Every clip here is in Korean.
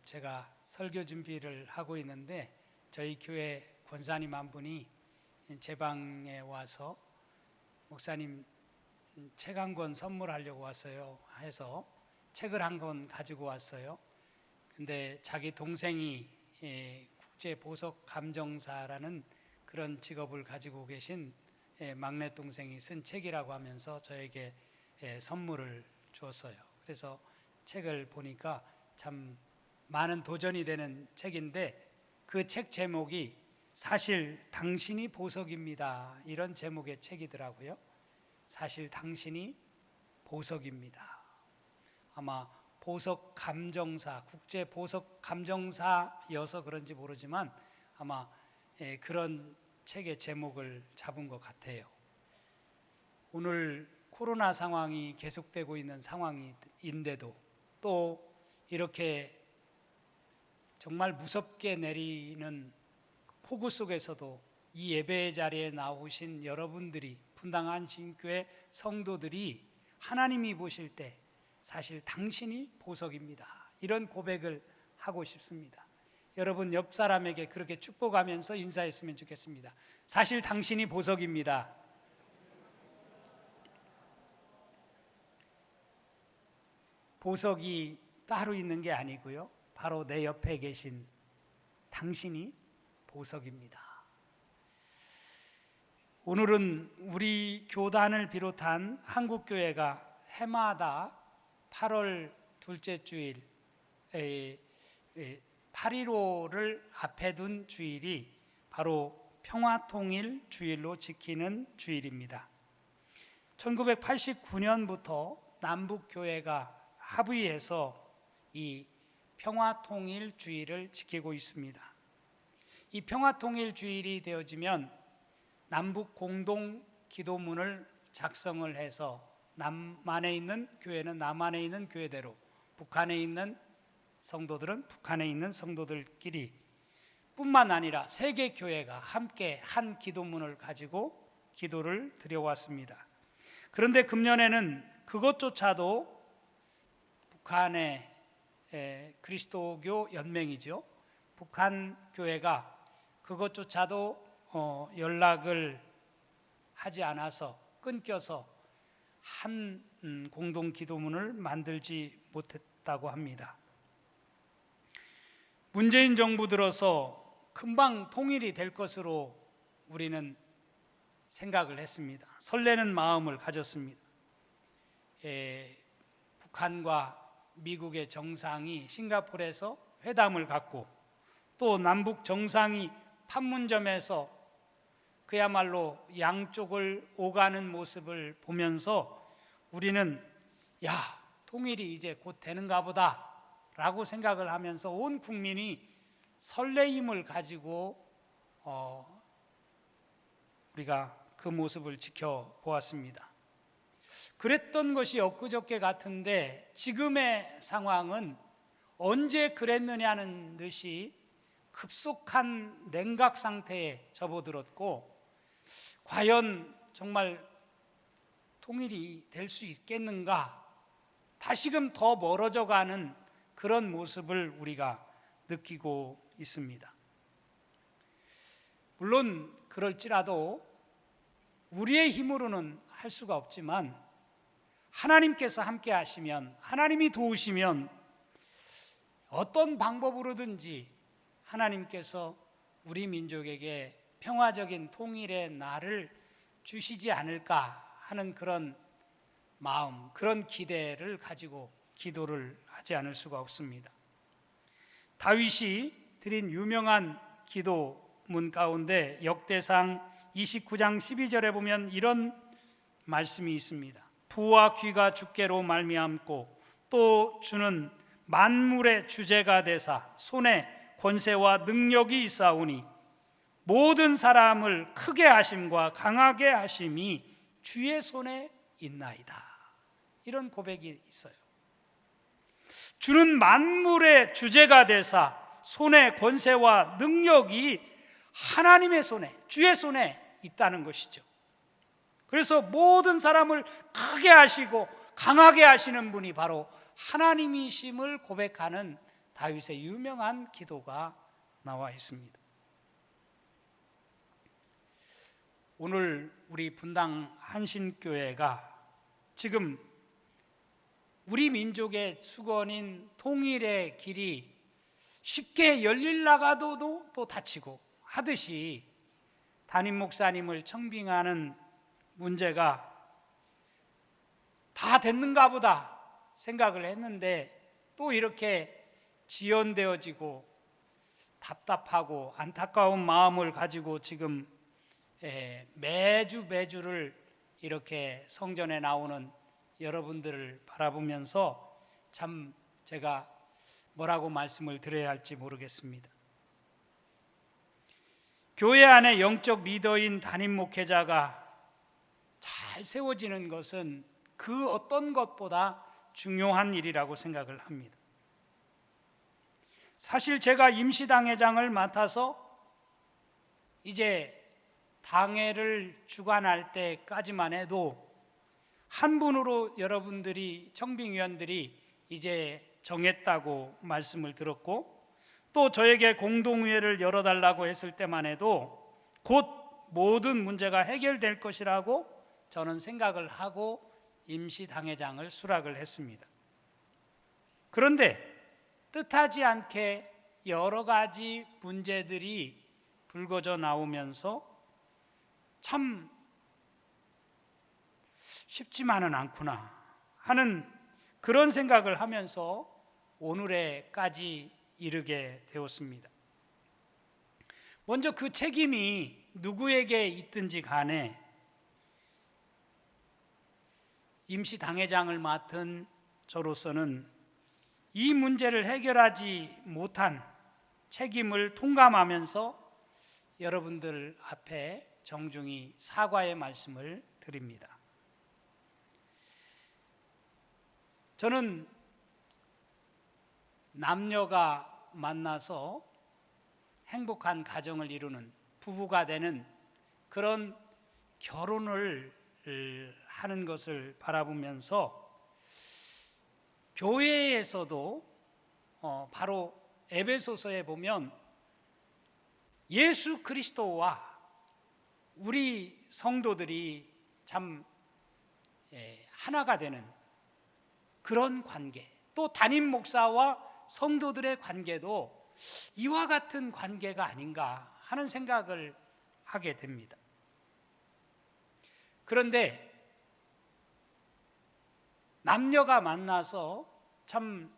제가 설교 준비를 하고 있는데 저희 교회 권사님 한 분이 제 방에 와서 목사님 책 한 권 선물하려고 왔어요 해서 책을 한 권 가지고 왔어요. 근데 자기 동생이 국제보석감정사라는 그런 직업을 가지고 계신 막내 동생이 쓴 책이라고 하면서 저에게 선물을 주었어요. 그래서 책을 보니까 참 많은 도전이 되는 책인데 그 책 제목이 사실 당신이 보석입니다, 이런 제목의 책이더라고요. 사실 당신이 보석입니다. 아마 보석감정사, 국제보석감정사여서 그런지 모르지만 아마 그런 책의 제목을 잡은 것 같아요. 오늘 코로나 상황이 계속되고 있는 상황인데도 또 이렇게 정말 무섭게 내리는 폭우 속에서도 이 예배 자리에 나오신 여러분들이, 분당 한신교회 성도들이 하나님이 보실 때 사실 당신이 보석입니다, 이런 고백을 하고 싶습니다. 여러분 옆 사람에게 그렇게 축복하면서 인사했으면 좋겠습니다. 사실 당신이 보석입니다. 보석이 따로 있는 게 아니고요, 바로 내 옆에 계신 당신이 보석입니다. 오늘은 우리 교단을 비롯한 한국교회가 해마다 8월 둘째 주일 8.15를 앞에 둔 주일이 바로 평화통일 주일로 지키는 주일입니다. 1989년부터 남북교회가 합의해서 이 평화통일 주일을 지키고 있습니다. 이 평화통일 주일이 되어지면 남북 공동 기도문을 작성을 해서 남한에 있는 교회는 남한에 있는 교회대로, 북한에 있는 성도들은 북한에 있는 성도들끼리 뿐만 아니라 세계 교회가 함께 한 기도문을 가지고 기도를 드려왔습니다. 그런데 금년에는 그것조차도 북한의 그리스도교 연맹이죠, 북한 교회가 그것조차도 연락을 하지 않아서 끊겨서 한 공동 기도문을 만들지 못했다고 합니다. 문재인 정부 들어서 금방 통일이 될 것으로 우리는 생각을 했습니다. 설레는 마음을 가졌습니다. 북한과 미국의 정상이 싱가포르에서 회담을 갖고 또 남북 정상이 판문점에서 그야말로 양쪽을 오가는 모습을 보면서 우리는 통일이 이제 곧 되는가 보다 라고 생각을 하면서 온 국민이 설레임을 가지고 우리가 그 모습을 지켜보았습니다. 그랬던 것이 엊그저께 같은데 지금의 상황은 언제 그랬느냐는 듯이 급속한 냉각 상태에 접어들었고, 과연 정말 통일이 될 수 있겠는가, 다시금 더 멀어져가는 그런 모습을 우리가 느끼고 있습니다. 물론 그럴지라도 우리의 힘으로는 할 수가 없지만 하나님께서 함께 하시면, 하나님이 도우시면 어떤 방법으로든지 하나님께서 우리 민족에게 평화적인 통일의 날을 주시지 않을까 하는 그런 마음, 그런 기대를 가지고 기도를 하지 않을 수가 없습니다. 다윗이 드린 유명한 기도문 가운데 역대상 29장 12절에 보면 이런 말씀이 있습니다. 부와 귀가 주께로 말미암고 또 주는 만물의 주제가 되사 손에 권세와 능력이 있사오니 모든 사람을 크게 하심과 강하게 하심이 주의 손에 있나이다. 이런 고백이 있어요. 주는 만물의 주제가 되사 손에 권세와 능력이 하나님의 손에, 주의 손에 있다는 것이죠. 그래서 모든 사람을 크게 하시고 강하게 하시는 분이 바로 하나님이심을 고백하는 다윗의 유명한 기도가 나와 있습니다. 오늘 우리 분당 한신교회가 지금 우리 민족의 수건인 통일의 길이 쉽게 열릴라가도 또 닫히고 하듯이 담임 목사님을 청빙하는 문제가 다 됐는가 보다 생각을 했는데 또 이렇게 지연되어지고 답답하고 안타까운 마음을 가지고 지금 매주를 이렇게 성전에 나오는 여러분들을 바라보면서 참 제가 뭐라고 말씀을 드려야 할지 모르겠습니다. 교회 안에 영적 리더인 담임 목회자가 잘 세워지는 것은 그 어떤 것보다 중요한 일이라고 생각을 합니다. 사실 제가 임시당회장을 맡아서 이제 당회를 주관할 때까지만 해도 한 분으로 여러분들이 청빙위원들이 이제 정했다고 말씀을 들었고, 또 저에게 공동회의를 열어달라고 했을 때만 해도 곧 모든 문제가 해결될 것이라고 저는 생각을 하고 임시당회장을 수락을 했습니다. 그런데 뜻하지 않게 여러 가지 문제들이 불거져 나오면서 참 쉽지만은 않구나 하는 그런 생각을 하면서 오늘에까지 이르게 되었습니다. 먼저 그 책임이 누구에게 있든지 간에 임시당회장을 맡은 저로서는 이 문제를 해결하지 못한 책임을 통감하면서 여러분들 앞에 정중히 사과의 말씀을 드립니다. 저는 남녀가 만나서 행복한 가정을 이루는 부부가 되는 그런 결혼을 하는 것을 바라보면서 교회에서도 바로 에베소서에 보면 예수 그리스도와 우리 성도들이 참 하나가 되는 그런 관계, 또 담임 목사와 성도들의 관계도 이와 같은 관계가 아닌가 하는 생각을 하게 됩니다. 그런데 남녀가 만나서 참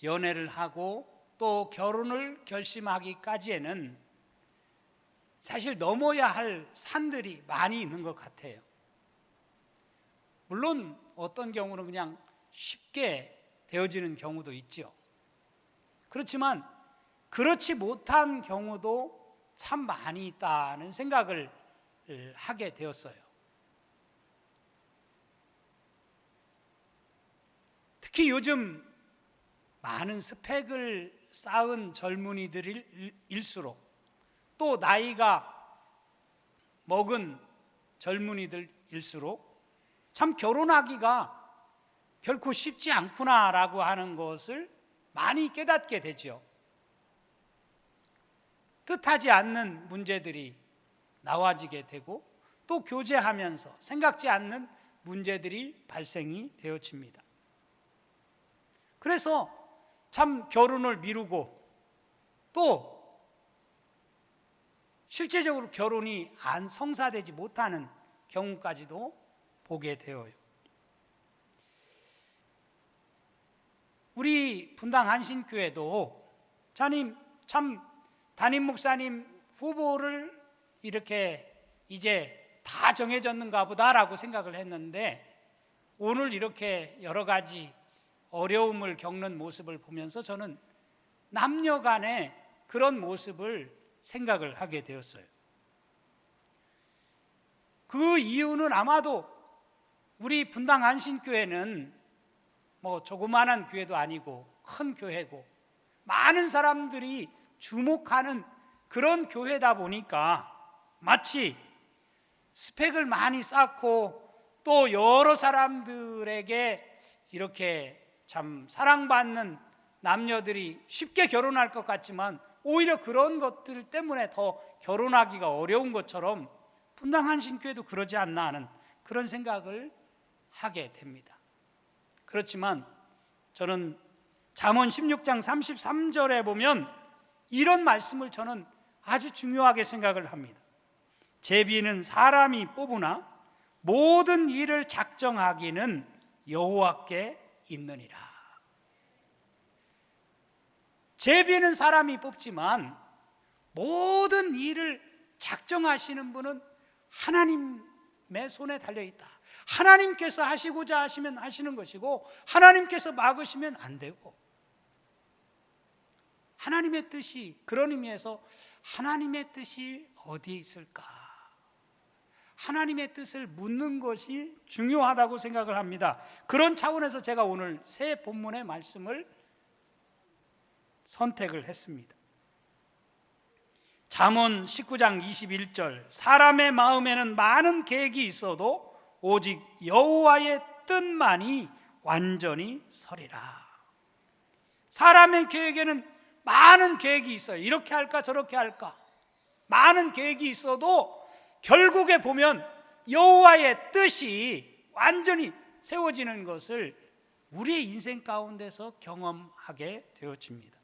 연애를 하고 또 결혼을 결심하기까지에는 사실 넘어야 할 산들이 많이 있는 것 같아요. 물론 어떤 경우는 그냥 쉽게 되어지는 경우도 있죠. 그렇지만 그렇지 못한 경우도 참 많이 있다는 생각을 하게 되었어요. 특히 요즘 많은 스펙을 쌓은 젊은이들일수록 또 나이가 먹은 젊은이들일수록 참 결혼하기가 결코 쉽지 않구나라고 하는 것을 많이 깨닫게 되죠. 뜻하지 않는 문제들이 나와지게 되고 또 교제하면서 생각지 않는 문제들이 발생이 되어집니다. 그래서 참 결혼을 미루고 또 실제적으로 결혼이 성사되지 못하는 경우까지도 보게 되어요. 우리 분당 한신교회도 참 담임 목사님 후보를 이렇게 이제 다 정해졌는가 보다라고 생각을 했는데 오늘 이렇게 여러 가지 어려움을 겪는 모습을 보면서 저는 남녀 간의 그런 모습을 생각을 하게 되었어요. 그 이유는 아마도 우리 분당 한신교회는 뭐 조그마한 교회도 아니고 큰 교회고 많은 사람들이 주목하는 그런 교회다 보니까 마치 스펙을 많이 쌓고 또 여러 사람들에게 이렇게 참 사랑받는 남녀들이 쉽게 결혼할 것 같지만 오히려 그런 것들 때문에 더 결혼하기가 어려운 것처럼 분당한 신교회도 그러지 않나 하는 그런 생각을 하게 됩니다. 그렇지만 저는 잠언 16장 33절에 보면 이런 말씀을 저는 아주 중요하게 생각을 합니다. 제비는 사람이 뽑으나 모든 일을 작정하기는 여호와께 있느니라. 제비는 사람이 뽑지만 모든 일을 작정하시는 분은 하나님의 손에 달려있다. 하나님께서 하시고자 하시면 하시는 것이고 하나님께서 막으시면 안 되고, 하나님의 뜻이, 그런 의미에서 하나님의 뜻이 어디에 있을까? 하나님의 뜻을 묻는 것이 중요하다고 생각을 합니다. 그런 차원에서 제가 오늘 새 본문의 말씀을 선택을 했습니다. 잠언 19장 21절, 사람의 마음에는 많은 계획이 있어도 오직 여호와의 뜻만이 완전히 서리라. 사람의 계획에는 많은 계획이 있어요. 이렇게 할까 저렇게 할까 많은 계획이 있어도 결국에 보면 여호와의 뜻이 완전히 세워지는 것을 우리의 인생 가운데서 경험하게 되어집니다.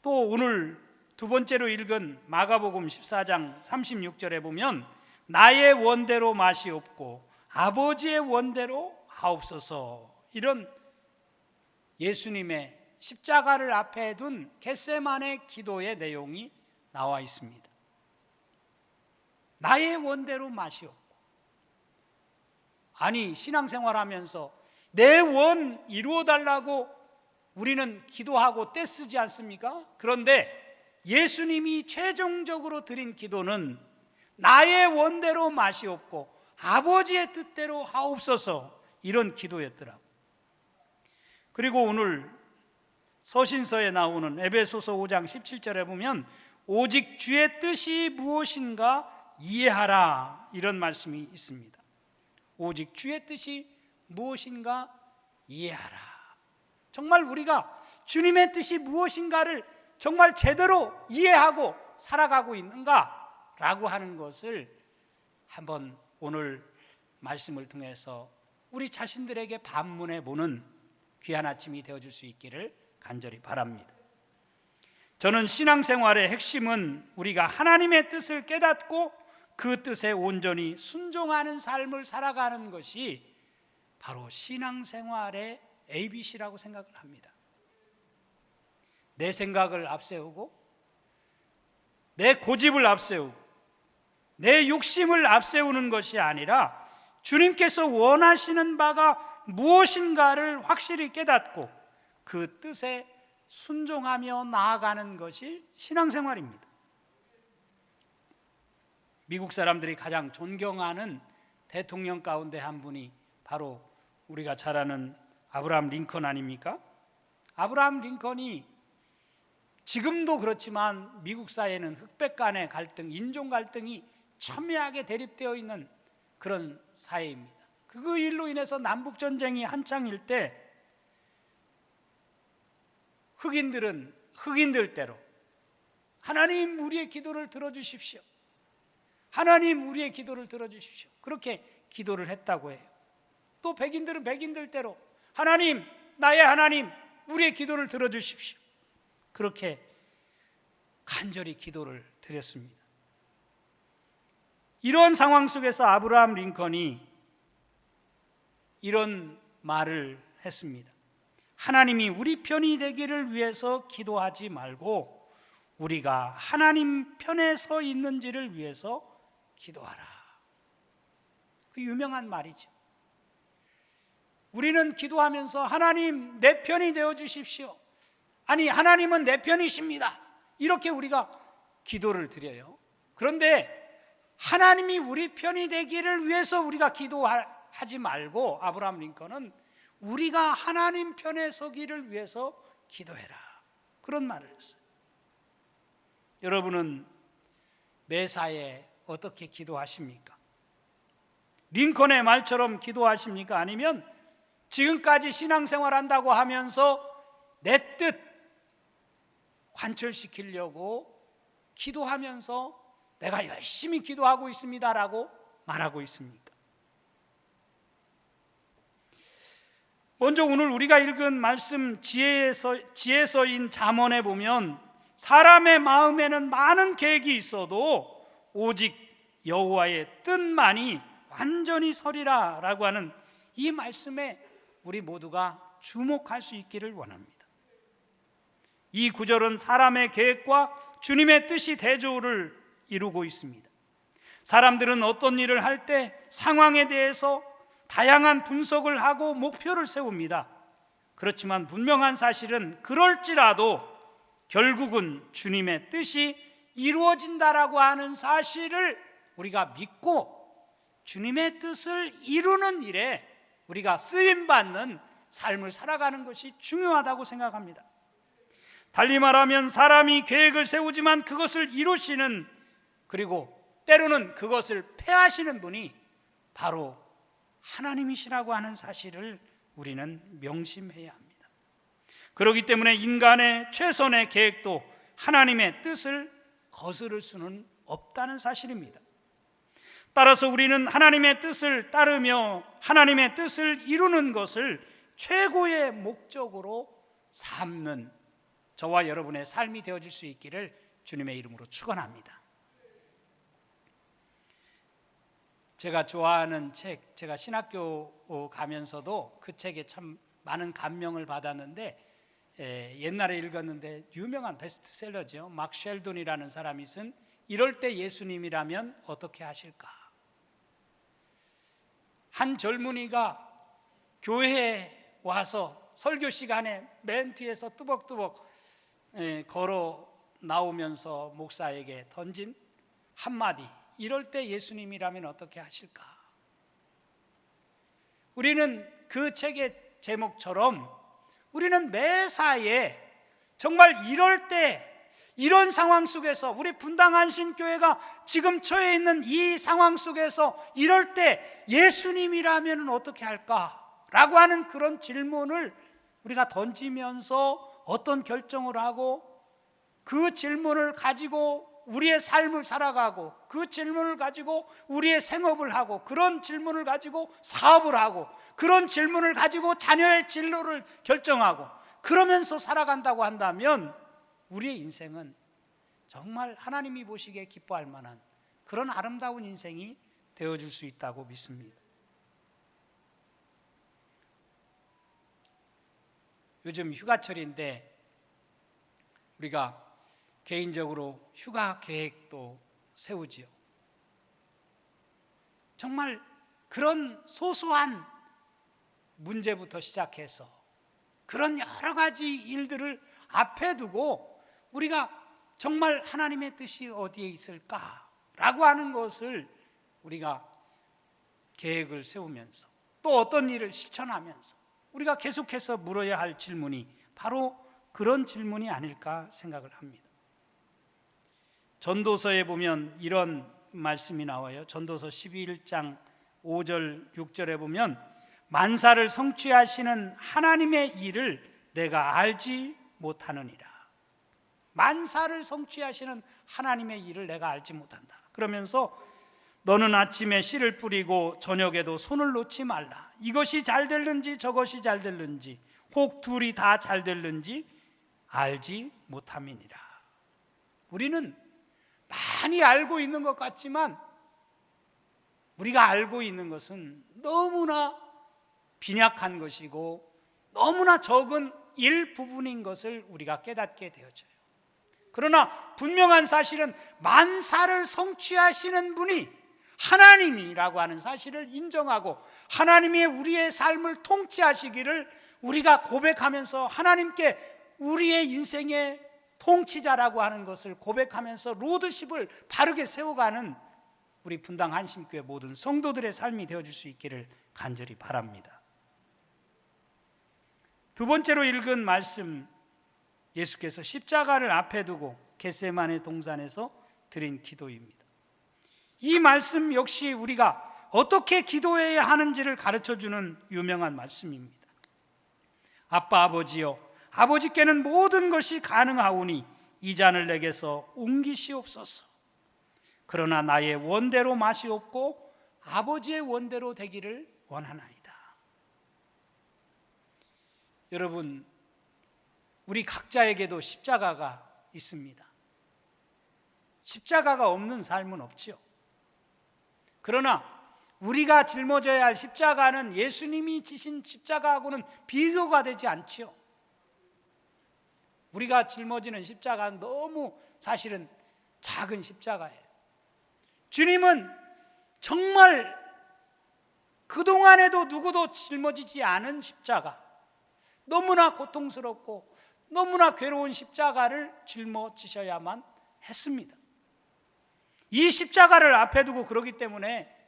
또 오늘 두 번째로 읽은 마가복음 14장 36절에 보면 나의 원대로 맛이 없고 아버지의 원대로 하옵소서, 이런 예수님의 십자가를 앞에 둔 겟세마네 기도의 내용이 나와 있습니다. 나의 원대로 맛이 없고, 아니 신앙생활하면서 내 원 이루어달라고 우리는 기도하고 떼쓰지 않습니까? 그런데 예수님이 최종적으로 드린 기도는 나의 원대로 맛이 없고 아버지의 뜻대로 하옵소서, 이런 기도였더라고요. 그리고 오늘 서신서에 나오는 에베소서 5장 17절에 보면 오직 주의 뜻이 무엇인가 이해하라, 이런 말씀이 있습니다. 오직 주의 뜻이 무엇인가 이해하라. 정말 우리가 주님의 뜻이 무엇인가를 정말 제대로 이해하고 살아가고 있는가라고 하는 것을 한번 오늘 말씀을 통해서 우리 자신들에게 반문해 보는 귀한 아침이 되어줄 수 있기를 간절히 바랍니다. 저는 신앙생활의 핵심은 우리가 하나님의 뜻을 깨닫고 그 뜻에 온전히 순종하는 삶을 살아가는 것이 바로 신앙생활의 ABC라고 생각을 합니다. 내 생각을 앞세우고 내 고집을 앞세우고 내 욕심을 앞세우는 것이 아니라 주님께서 원하시는 바가 무엇인가를 확실히 깨닫고 그 뜻에 순종하며 나아가는 것이 신앙생활입니다. 미국 사람들이 가장 존경하는 대통령 가운데 한 분이 바로 우리가 잘 아는 아브라함 링컨 아닙니까? 아브라함 링컨이 지금도 그렇지만 미국 사회는 흑백 간의 갈등, 인종 갈등이 첨예하게 대립되어 있는 그런 사회입니다. 그 일로 인해서 남북 전쟁이 한창일 때 흑인들은 흑인들대로 하나님 우리의 기도를 들어주십시오, 하나님 우리의 기도를 들어주십시오, 그렇게 기도를 했다고 해요. 또 백인들은 백인들대로 하나님, 나의 하나님 우리의 기도를 들어주십시오, 그렇게 간절히 기도를 드렸습니다. 이런 상황 속에서 아브라함 링컨이 이런 말을 했습니다. 하나님이 우리 편이 되기를 위해서 기도하지 말고 우리가 하나님 편에 서 있는지를 위해서 기도하라. 그 유명한 말이죠. 우리는 기도하면서 하나님 내 편이 되어 주십시오, 아니 하나님은 내 편이십니다, 이렇게 우리가 기도를 드려요. 그런데 하나님이 우리 편이 되기를 위해서 우리가 기도하지 말고 아브라함 링컨은 우리가 하나님 편에 서기를 위해서 기도해라, 그런 말을 했어요. 여러분은 매사에 어떻게 기도하십니까? 링컨의 말처럼 기도하십니까? 아니면 지금까지 신앙생활 한다고 하면서 내 뜻 관철시키려고 기도하면서 내가 열심히 기도하고 있습니다라고 말하고 있습니까? 먼저 오늘 우리가 읽은 말씀 지혜서인 잠언에 보면 사람의 마음에는 많은 계획이 있어도 오직 여호와의 뜻만이 완전히 서리라 라고 하는 이 말씀에 우리 모두가 주목할 수 있기를 원합니다. 이 구절은 사람의 계획과 주님의 뜻이 대조를 이루고 있습니다. 사람들은 어떤 일을 할 때 상황에 대해서 다양한 분석을 하고 목표를 세웁니다. 그렇지만 분명한 사실은 그럴지라도 결국은 주님의 뜻이 이루어진다라고 하는 사실을 우리가 믿고 주님의 뜻을 이루는 일에 우리가 쓰임받는 삶을 살아가는 것이 중요하다고 생각합니다. 달리 말하면 사람이 계획을 세우지만 그것을 이루시는, 그리고 때로는 그것을 폐하시는 분이 바로 하나님이시라고 하는 사실을 우리는 명심해야 합니다. 그렇기 때문에 인간의 최선의 계획도 하나님의 뜻을 거스를 수는 없다는 사실입니다. 따라서 우리는 하나님의 뜻을 따르며 하나님의 뜻을 이루는 것을 최고의 목적으로 삼는 저와 여러분의 삶이 되어질 수 있기를 주님의 이름으로 축원합니다. 제가 좋아하는 책, 제가 신학교 가면서도 그 책에 참 많은 감명을 받았는데, 옛날에 읽었는데 유명한 베스트셀러죠. 막 쉘돈이라는 사람이 쓴 이럴 때 예수님이라면 어떻게 하실까? 한 젊은이가 교회에 와서 설교 시간에 맨 뒤에서 뚜벅뚜벅 걸어 나오면서 목사에게 던진 한마디, 이럴 때 예수님이라면 어떻게 하실까? 우리는 그 책의 제목처럼 우리는 매사에 정말 이럴 때, 이런 상황 속에서 우리 분당한신교회가 지금 처해 있는 이 상황 속에서 이럴 때 예수님이라면 어떻게 할까? 라고 하는 그런 질문을 우리가 던지면서 어떤 결정을 하고 그 질문을 가지고 우리의 삶을 살아가고 그 질문을 가지고 우리의 생업을 하고 그런 질문을 가지고 사업을 하고 그런 질문을 가지고 자녀의 진로를 결정하고 그러면서 살아간다고 한다면 우리의 인생은 정말 하나님이 보시기에 기뻐할 만한 그런 아름다운 인생이 되어줄 수 있다고 믿습니다. 요즘 휴가철인데 우리가 개인적으로 휴가 계획도 세우지요. 정말 그런 소소한 문제부터 시작해서 그런 여러 가지 일들을 앞에 두고 우리가 정말 하나님의 뜻이 어디에 있을까라고 하는 것을 우리가 계획을 세우면서 또 어떤 일을 실천하면서 우리가 계속해서 물어야 할 질문이 바로 그런 질문이 아닐까 생각을 합니다. 전도서에 보면 이런 말씀이 나와요. 전도서 11장 5절 6절에 보면 만사를 성취하시는 하나님의 일을 내가 알지 못하느니라. 만사를 성취하시는 하나님의 일을 내가 알지 못한다. 그러면서 너는 아침에 씨를 뿌리고 저녁에도 손을 놓지 말라. 이것이 잘 될는지 저것이 잘 될는지 혹 둘이 다 잘 될는지 알지 못함이니라. 우리는 많이 알고 있는 것 같지만 우리가 알고 있는 것은 너무나 빈약한 것이고 너무나 적은 일부분인 것을 우리가 깨닫게 되어져요. 그러나 분명한 사실은 만사를 성취하시는 분이 하나님이라고 하는 사실을 인정하고 하나님이 우리의 삶을 통치하시기를 우리가 고백하면서 하나님께 우리의 인생의 통치자라고 하는 것을 고백하면서 로드십을 바르게 세워가는 우리 분당 한신교회 모든 성도들의 삶이 되어줄 수 있기를 간절히 바랍니다. 두 번째로 읽은 말씀, 예수께서 십자가를 앞에 두고 겟세마네 동산에서 드린 기도입니다. 이 말씀 역시 우리가 어떻게 기도해야 하는지를 가르쳐주는 유명한 말씀입니다. 아빠 아버지여, 아버지께는 모든 것이 가능하오니 이 잔을 내게서 옮기시옵소서. 그러나 나의 원대로 마시옵고 아버지의 원대로 되기를 원하나이다. 여러분, 우리 각자에게도 십자가가 있습니다. 십자가가 없는 삶은 없지요. 그러나 우리가 짊어져야 할 십자가는 예수님이 지신 십자가하고는 비교가 되지 않지요. 우리가 짊어지는 십자가는 너무 사실은 작은 십자가예요. 주님은 정말 그동안에도 누구도 짊어지지 않은 십자가, 너무나 고통스럽고 너무나 괴로운 십자가를 짊어지셔야만 했습니다. 이 십자가를 앞에 두고 그러기 때문에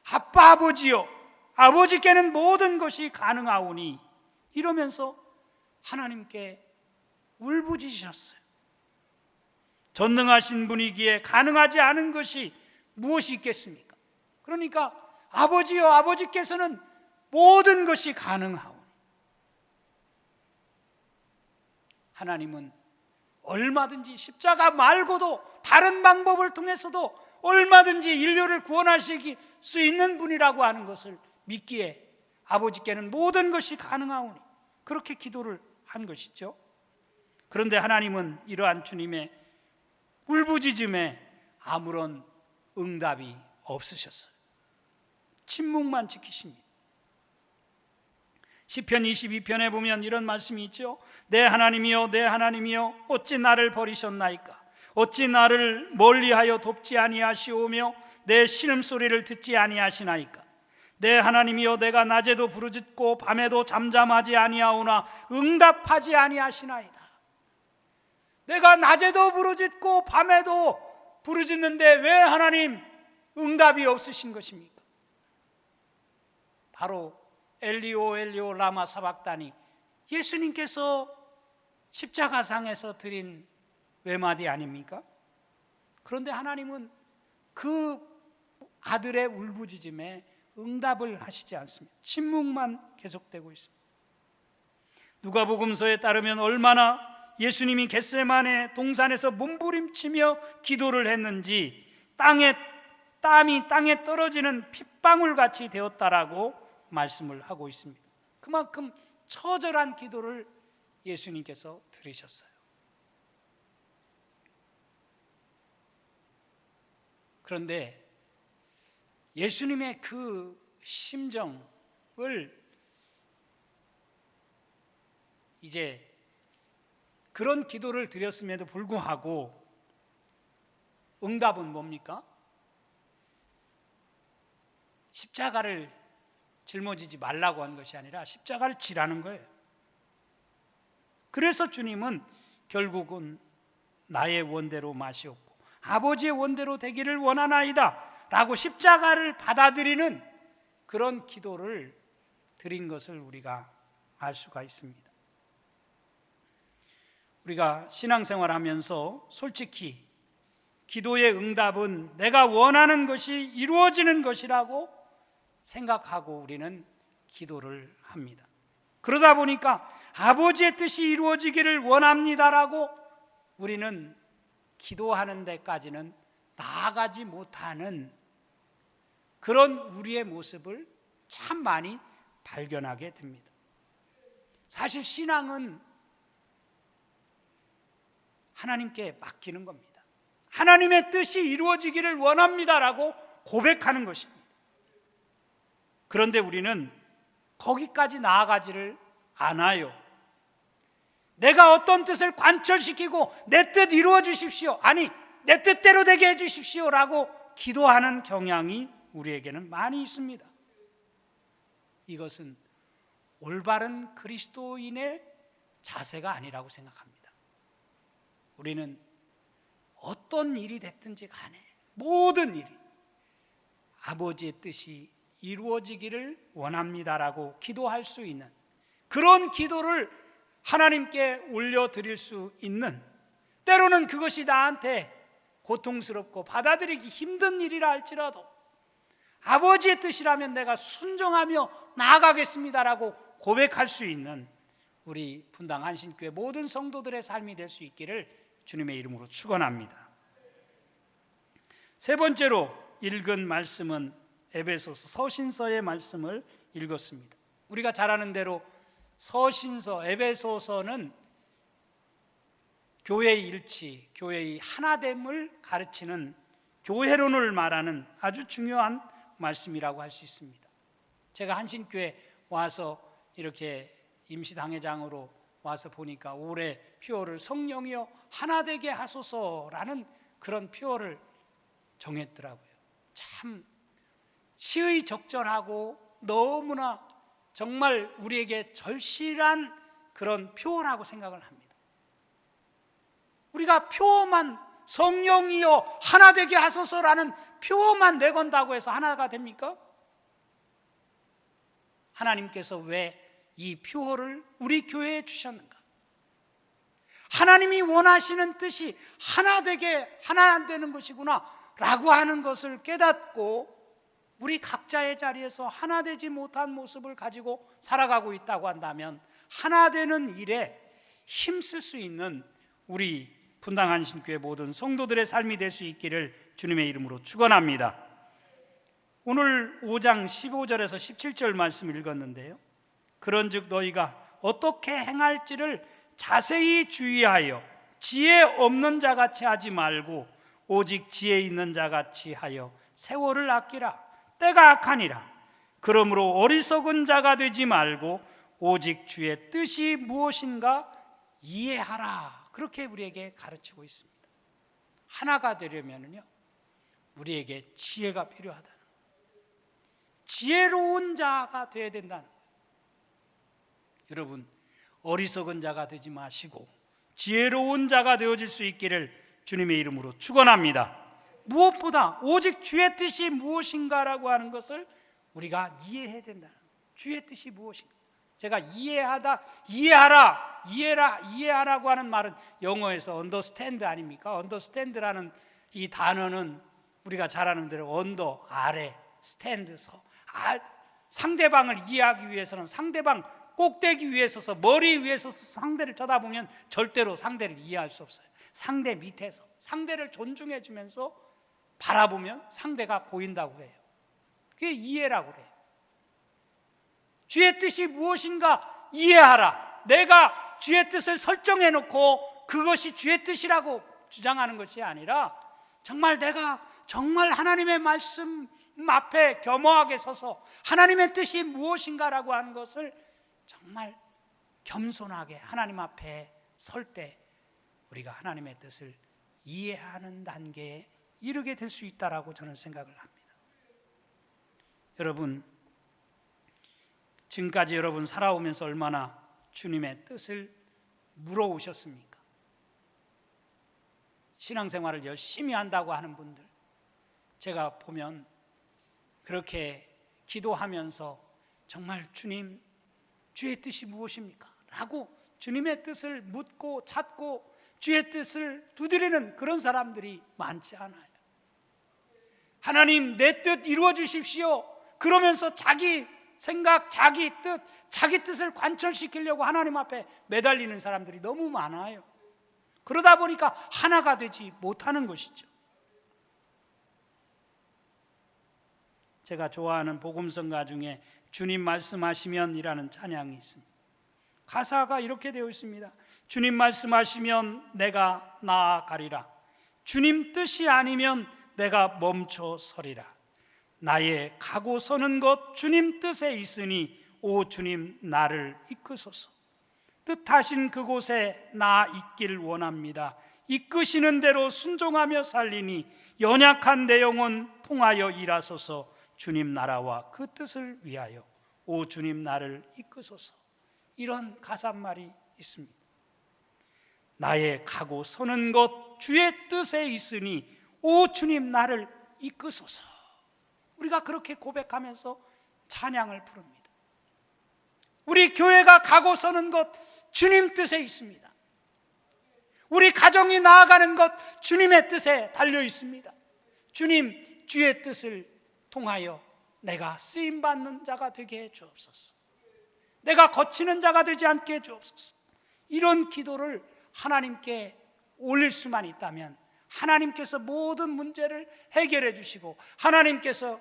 아빠 아버지여, 아버지께는 모든 것이 가능하오니 이러면서 하나님께 울부짖으셨어요. 전능하신 분이기에 가능하지 않은 것이 무엇이 있겠습니까? 그러니까 아버지여, 아버지께서는 모든 것이 가능하오니. 하나님은 얼마든지 십자가 말고도 다른 방법을 통해서도 얼마든지 인류를 구원하실 수 있는 분이라고 하는 것을 믿기에 아버지께는 모든 것이 가능하오니 그렇게 기도를 한 것이죠. 그런데 하나님은 이러한 주님의 울부짖음에 아무런 응답이 없으셨어요. 침묵만 지키십니다. 시편 22편에 보면 이런 말씀이 있죠. 내 하나님이여, 내 하나님이여, 어찌 나를 버리셨나이까? 어찌 나를 멀리하여 돕지 아니하시오며 내 신음소리를 듣지 아니하시나이까? 내 하나님이여, 내가 낮에도 부르짖고 밤에도 잠잠하지 아니하오나 응답하지 아니하시나이다. 내가 낮에도 부르짖고 밤에도 부르짖는데 왜 하나님 응답이 없으신 것입니까? 바로 엘리오 엘리오 라마 사박다니, 예수님께서 십자가상에서 드린 외마디 아닙니까? 그런데 하나님은 그 아들의 울부짖음에 응답을 하시지 않습니다. 침묵만 계속되고 있습니다. 누가복음서에 따르면 얼마나 예수님이 겟세마네 동산에서 몸부림치며 기도를 했는지 땀이 땅에 떨어지는 핏방울같이 되었다라고 말씀을 하고 있습니다. 그만큼 처절한 기도를 예수님께서 드리셨어요. 그런데 예수님의 그 심정을 이제 그런 기도를 드렸음에도 불구하고 응답은 뭡니까? 십자가를 짊어지지 말라고 한 것이 아니라 십자가를 지라는 거예요. 그래서 주님은 결국은 나의 원대로 마시옵고 아버지의 원대로 되기를 원하나이다 라고 십자가를 받아들이는 그런 기도를 드린 것을 우리가 알 수가 있습니다. 우리가 신앙생활하면서 솔직히 기도의 응답은 내가 원하는 것이 이루어지는 것이라고 생각하고 우리는 기도를 합니다. 그러다 보니까 아버지의 뜻이 이루어지기를 원합니다라고 우리는 기도하는 데까지는 나아가지 못하는 그런 우리의 모습을 참 많이 발견하게 됩니다. 사실 신앙은 하나님께 맡기는 겁니다. 하나님의 뜻이 이루어지기를 원합니다라고 고백하는 것입니다. 그런데 우리는 거기까지 나아가지를 않아요. 내가 어떤 뜻을 관철시키고 내 뜻 이루어 주십시오, 아니 내 뜻대로 되게 해 주십시오 라고 기도하는 경향이 우리에게는 많이 있습니다. 이것은 올바른 그리스도인의 자세가 아니라고 생각합니다. 우리는 어떤 일이 됐든지 간에 모든 일이 아버지의 뜻이 이루어지기를 원합니다라고 기도할 수 있는 그런 기도를 하나님께 올려드릴 수 있는, 때로는 그것이 나한테 고통스럽고 받아들이기 힘든 일이라 할지라도 아버지의 뜻이라면 내가 순종하며 나아가겠습니다라고 고백할 수 있는 우리 분당 한신교회 모든 성도들의 삶이 될 수 있기를 주님의 이름으로 축원합니다. 세 번째로 읽은 말씀은 에베소서 서신서의 말씀을 읽었습니다. 우리가 잘 아는 대로 서신서, 에베소서는 교회의 일치, 교회의 하나됨을 가르치는 교회론을 말하는 아주 중요한 말씀이라고 할 수 있습니다. 제가 한신교회 와서 이렇게 임시당회장으로 와서 보니까 올해 표어를 성령이여 하나되게 하소서라는 그런 표어를 정했더라고요. 참 시의적절하고 너무나 정말 우리에게 절실한 그런 표어라고 생각을 합니다. 우리가 표어만 성령이여 하나되게 하소서라는 표어만 내건다고 해서 하나가 됩니까? 하나님께서 왜 이 표어를 우리 교회에 주셨는가? 하나님이 원하시는 뜻이 하나 되는 것이구나 라고 하는 것을 깨닫고 우리 각자의 자리에서 하나 되지 못한 모습을 가지고 살아가고 있다고 한다면 하나 되는 일에 힘쓸 수 있는 우리 분당 한신교회 모든 성도들의 삶이 될 수 있기를 주님의 이름으로 축원합니다. 오늘 5장 15절에서 17절 말씀 읽었는데요, 그런즉 너희가 어떻게 행할지를 자세히 주의하여 지혜 없는 자같이 하지 말고 오직 지혜 있는 자같이 하여 세월을 아끼라. 때가 악하니라. 그러므로 어리석은 자가 되지 말고 오직 주의 뜻이 무엇인가 이해하라. 그렇게 우리에게 가르치고 있습니다. 하나가 되려면요, 우리에게 지혜가 필요하다는 거예요. 지혜로운 자가 되어야 된다는 거예요. 여러분, 어리석은 자가 되지 마시고 지혜로운 자가 되어질 수 있기를 주님의 이름으로 축원합니다. 무엇보다 오직 주의 뜻이 무엇인가라고 하는 것을 우리가 이해해야 된다는 거예요. 주의 뜻이 무엇인가? 제가 이해하라고 하는 말은 영어에서 understand 아닙니까? understand라는 이 단어는 우리가 잘 아는 대로 under, 아래, stand, 서. 상대방을 이해하기 위해서는 상대방 꼭대기 위에 서서, 머리 위에 서서 상대를 쳐다보면 절대로 상대를 이해할 수 없어요. 상대 밑에서 상대를 존중해 주면서 바라보면 상대가 보인다고 해요. 그게 이해라고 그래요. 주의 뜻이 무엇인가 이해하라. 내가 주의 뜻을 설정해 놓고 그것이 주의 뜻이라고 주장하는 것이 아니라 내가 정말 하나님의 말씀 앞에 겸허하게 서서 하나님의 뜻이 무엇인가라고 하는 것을 정말 겸손하게 하나님 앞에 설 때 우리가 하나님의 뜻을 이해하는 단계에 이르게 될 수 있다라고 저는 생각을 합니다. 여러분, 지금까지 여러분 살아오면서 얼마나 주님의 뜻을 물어오셨습니까? 신앙생활을 열심히 한다고 하는 분들, 제가 보면 그렇게 기도하면서 정말 주님, 주의 뜻이 무엇입니까? 라고 주님의 뜻을 묻고 찾고 주의 뜻을 두드리는 그런 사람들이 많지 않아요. 하나님, 내 뜻 이루어 주십시오. 그러면서 자기 생각, 자기 뜻을 관철시키려고 하나님 앞에 매달리는 사람들이 너무 많아요. 그러다 보니까 하나가 되지 못하는 것이죠. 제가 좋아하는 복음성가 중에 주님 말씀하시면 이라는 찬양이 있습니다. 가사가 이렇게 되어 있습니다. 주님 말씀하시면 내가 나아가리라. 주님 뜻이 아니면 내가 멈춰 서리라. 나의 가고 서는 것 주님 뜻에 있으니 오 주님 나를 이끄소서. 뜻하신 그곳에 나 있길 원합니다. 이끄시는 대로 순종하며 살리니 연약한 내 영혼 통하여 일하소서. 주님 나라와 그 뜻을 위하여 오 주님 나를 이끄소서. 이런 가사말이 있습니다. 나의 가고 서는 것 주의 뜻에 있으니 오 주님 나를 이끄소서. 우리가 그렇게 고백하면서 찬양을 부릅니다. 우리 교회가 가고 서는 것 주님 뜻에 있습니다. 우리 가정이 나아가는 것 주님의 뜻에 달려 있습니다. 주님, 주의 뜻을 통하여 내가 쓰임받는 자가 되게 해 주옵소서. 내가 거치는 자가 되지 않게 해주옵소서. 이런 기도를 하나님께 올릴 수만 있다면 하나님께서 모든 문제를 해결해 주시고 하나님께서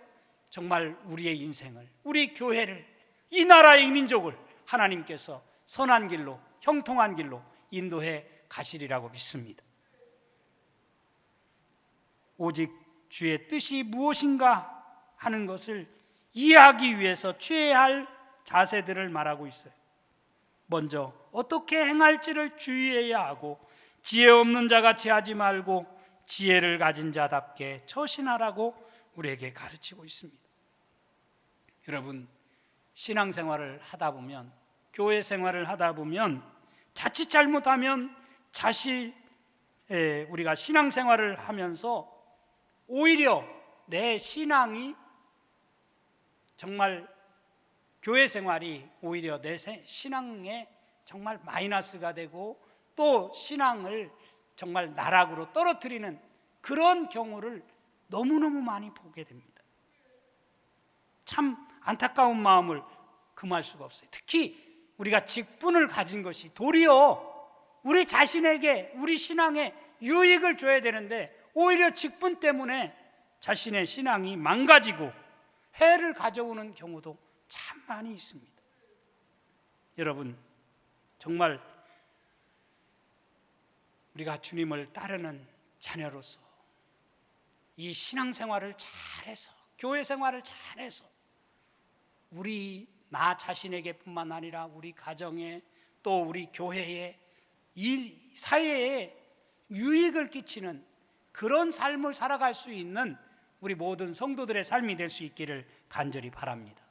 정말 우리의 인생을, 우리 교회를, 이 나라의 민족을 하나님께서 선한 길로, 형통한 길로 인도해 가시리라고 믿습니다. 오직 주의 뜻이 무엇인가 하는 것을 이해하기 위해서 취해야 할 자세들을 말하고 있어요. 먼저 어떻게 행할지를 주의해야 하고, 지혜 없는 자같이 하지 말고 지혜를 가진 자답게 처신하라고 우리에게 가르치고 있습니다. 여러분, 신앙생활을 하다 보면, 교회 생활을 하다 보면 자칫 잘못하면 우리가 신앙생활을 하면서 오히려 내 신앙이 정말, 교회 생활이 오히려 내 신앙에 정말 마이너스가 되고 또 신앙을 정말 나락으로 떨어뜨리는 그런 경우를 너무너무 많이 보게 됩니다. 참 안타까운 마음을 금할 수가 없어요. 특히 우리가 직분을 가진 것이 도리어 우리 자신에게, 우리 신앙에 유익을 줘야 되는데 오히려 직분 때문에 자신의 신앙이 망가지고 해를 가져오는 경우도 참 많이 있습니다. 여러분, 정말 우리가 주님을 따르는 자녀로서 이 신앙생활을 잘해서, 교회 생활을 잘해서 나 자신에게 뿐만 아니라 우리 가정에, 또 우리 교회에, 이 사회에 유익을 끼치는 그런 삶을 살아갈 수 있는 우리 모든 성도들의 삶이 될 수 있기를 간절히 바랍니다.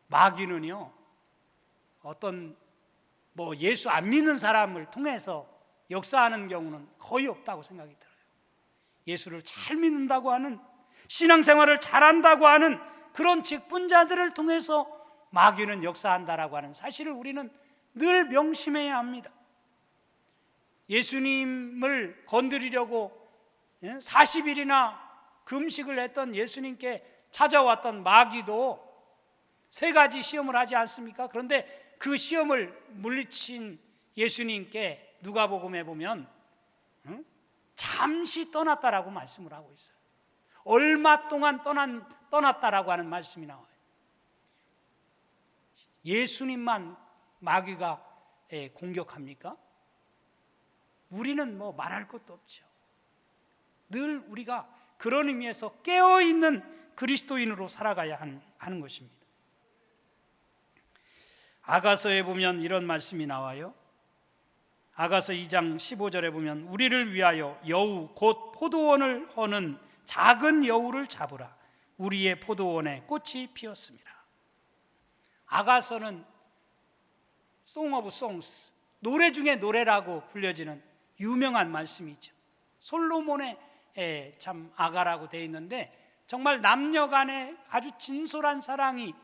마귀는요, 어떤 예수 안 믿는 사람을 통해서 역사하는 경우는 거의 없다고 생각이 들어요. 예수를 잘 믿는다고 하는, 신앙생활을 잘한다고 하는 그런 직분자들을 통해서 마귀는 역사한다라고 하는 사실을 우리는 늘 명심해야 합니다. 예수님을 건드리려고 40일이나 금식을 했던 예수님께 찾아왔던 마귀도 3가지 시험을 하지 않습니까? 그런데 그 시험을 물리친 예수님께 누가복음에 보면 잠시 떠났다라고 말씀을 하고 있어요. 얼마 동안 떠났다라고 하는 말씀이 나와요. 예수님만 마귀가 공격합니까? 우리는 말할 것도 없죠. 늘 우리가 그런 의미에서 깨어있는 그리스도인으로 살아가야 하는 것입니다. 아가서에 보면 이런 말씀이 나와요. 아가서 2장 15절에 보면 우리를 위하여 여우 곧 포도원을 허는 작은 여우를 잡으라. 우리의 포도원에 꽃이 피었습니다. 아가서는 Song of Songs, 노래 중에 노래라고 불려지는 유명한 말씀이죠. 솔로몬의 참 아가라고 되어 있는데 정말 남녀 간의 아주 진솔한 사랑이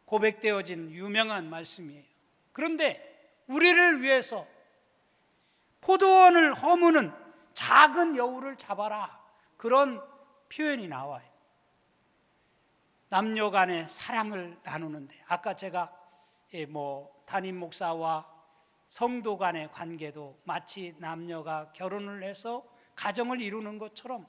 고백되어진 유명한 말씀이에요. 그런데 우리를 위해서 포도원을 허무는 작은 여우를 잡아라, 그런 표현이 나와요. 남녀 간의 사랑을 나누는데, 아까 제가 담임 목사와 성도 간의 관계도 마치 남녀가 결혼을 해서 가정을 이루는 것처럼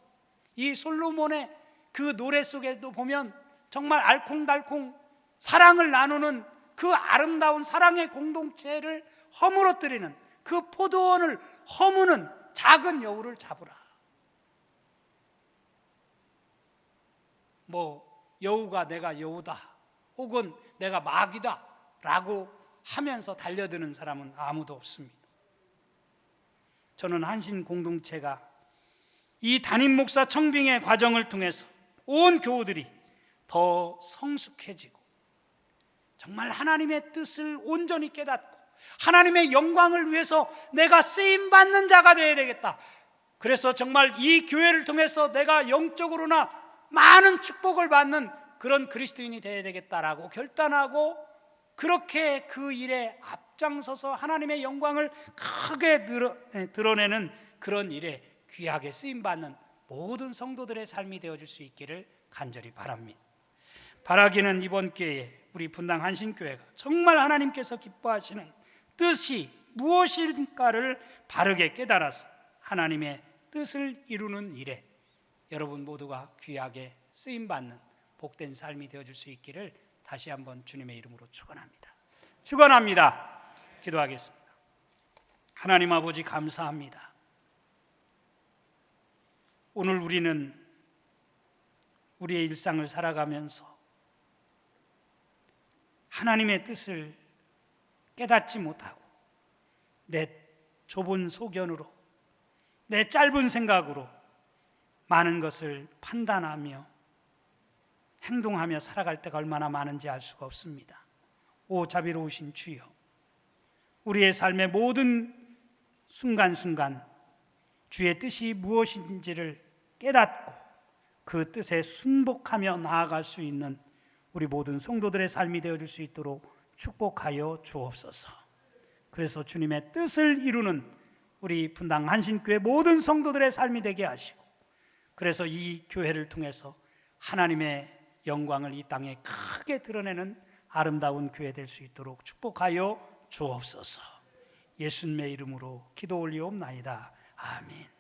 이 솔로몬의 그 노래 속에도 보면 정말 알콩달콩 사랑을 나누는 그 아름다운 사랑의 공동체를 허물어뜨리는, 그 포도원을 허무는 작은 여우를 잡으라. 여우가 내가 여우다, 혹은 내가 마귀다 라고 하면서 달려드는 사람은 아무도 없습니다. 저는 한신 공동체가 이 담임 목사 청빙의 과정을 통해서 온 교우들이 더 성숙해지고 정말 하나님의 뜻을 온전히 깨닫고 하나님의 영광을 위해서 내가 쓰임받는 자가 되어야 되겠다. 그래서 정말 이 교회를 통해서 내가 영적으로나 많은 축복을 받는 그런 그리스도인이 되어야 되겠다라고 결단하고, 그렇게 그 일에 앞장서서 하나님의 영광을 크게 드러내는 그런 일에 귀하게 쓰임받는 모든 성도들의 삶이 되어줄 수 있기를 간절히 바랍니다. 바라기는 이번 기회에 우리 분당 한신교회가 정말 하나님께서 기뻐하시는 뜻이 무엇인가를 바르게 깨달아서 하나님의 뜻을 이루는 일에 여러분 모두가 귀하게 쓰임받는 복된 삶이 되어줄 수 있기를 다시 한번 주님의 이름으로 축원합니다. 축원합니다. 기도하겠습니다. 하나님 아버지 감사합니다. 오늘 우리는 우리의 일상을 살아가면서 하나님의 뜻을 깨닫지 못하고 내 좁은 소견으로 내 짧은 생각으로 많은 것을 판단하며 행동하며 살아갈 때가 얼마나 많은지 알 수가 없습니다. 오 자비로우신 주여, 우리의 삶의 모든 순간순간 주의 뜻이 무엇인지를 깨닫고 그 뜻에 순복하며 나아갈 수 있는 우리 모든 성도들의 삶이 되어줄 수 있도록 축복하여 주옵소서. 그래서 주님의 뜻을 이루는 우리 분당 한신교회 모든 성도들의 삶이 되게 하시고, 그래서 이 교회를 통해서 하나님의 영광을 이 땅에 크게 드러내는 아름다운 교회 될 수 있도록 축복하여 주옵소서. 예수님의 이름으로 기도 올리옵나이다. 아멘.